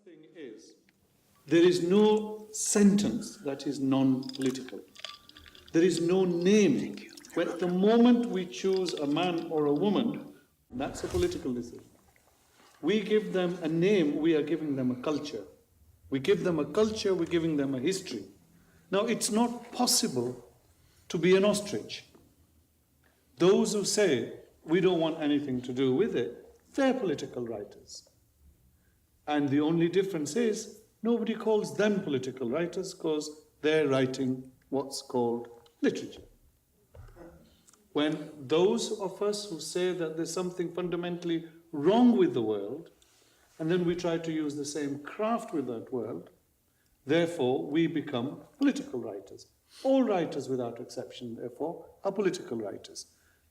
thing is, there is no sentence that is non-political. There is no name. When at the moment we choose a man or a woman, that's a political decision. We give them a name, we are giving them a culture. We give them a culture, we're giving them a history. Now, it's not possible to be an ostrich. Those who say, we don't want anything to do with it, they're political writers. And the only difference is, nobody calls them political writers because they're writing what's called literature. When those of us who say that there's something fundamentally wrong with the world, and then we try to use the same craft with that world, therefore we become political writers. All writers without exception, therefore, are political writers.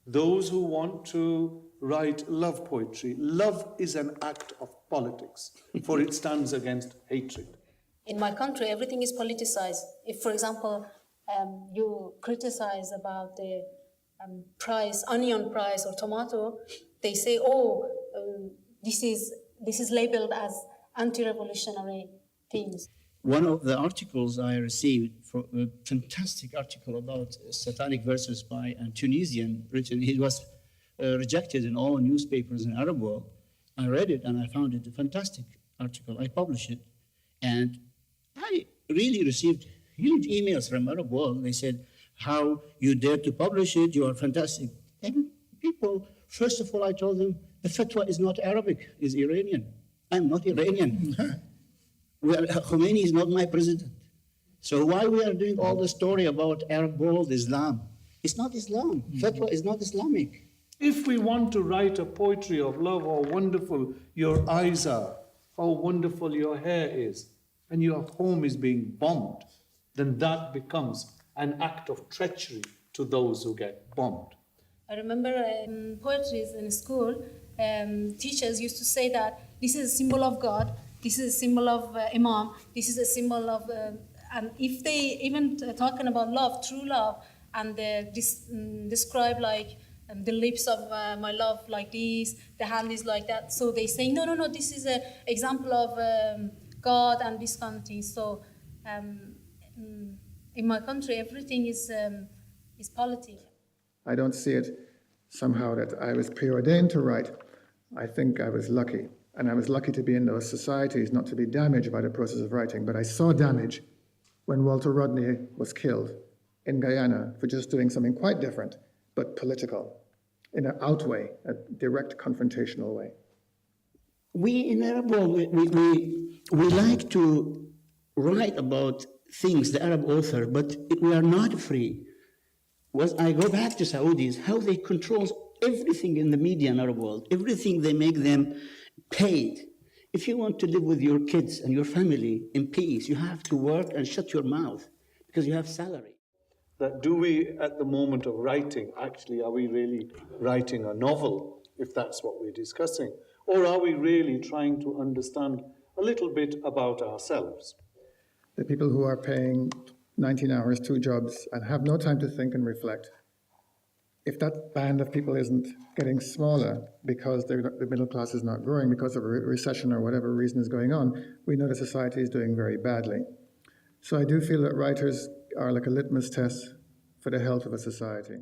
Those who want to write love poetry, love is an act of politics, for it stands against hatred. In my country, everything is politicized. If, for example, you criticize about the price, onion price or tomato, they say, this is labeled as anti-revolutionary things. One of the articles I received, a fantastic article about satanic verses by a Tunisian, written, it was rejected in all newspapers in Arab world. I read it and I found it a fantastic article. I published it, and I really received huge emails from Arab world. They said, how you dare to publish it, you are fantastic. And people, first of all, I told them, the fatwa is not Arabic, it's Iranian. I'm not Iranian. Khomeini is not my president. So why we are doing all the story about Arab world, Islam? It's not Islam. Fatwa is not Islamic. If we want to write a poetry of love, how wonderful your eyes are, how wonderful your hair is, and your home is being bombed, then that becomes an act of treachery to those who get bombed. I remember in poetry in school, teachers used to say that this is a symbol of God, this is a symbol of Imam, this is a symbol of... and if they even talking about love, true love, and describe like the lips of my love like this, the hand is like that, so they say, no, this is an example of God and this kind of thing. So in my country, everything is politics. I don't see it somehow that I was preordained to write. I think I was lucky. And I was lucky to be in those societies, not to be damaged by the process of writing. But I saw damage when Walter Rodney was killed in Guyana for just doing something quite different, but political, in an out way, a direct confrontational way. We in Arab world, we like to write about things, the Arab author, but we are not free. I go back to Saudis, how they control everything in the media in Arab world, everything they make them paid. If you want to live with your kids and your family in peace, you have to work and shut your mouth because you have salary. That do we, at the moment of writing, actually, are we really writing a novel, if that's what we're discussing? Or are we really trying to understand a little bit about ourselves? The people who are paying 19 hours, 2 jobs, and have no time to think and reflect, if that band of people isn't getting smaller because the middle class is not growing because of a recession or whatever reason is going on, we know the society is doing very badly. So I do feel that writers are like a litmus test for the health of a society.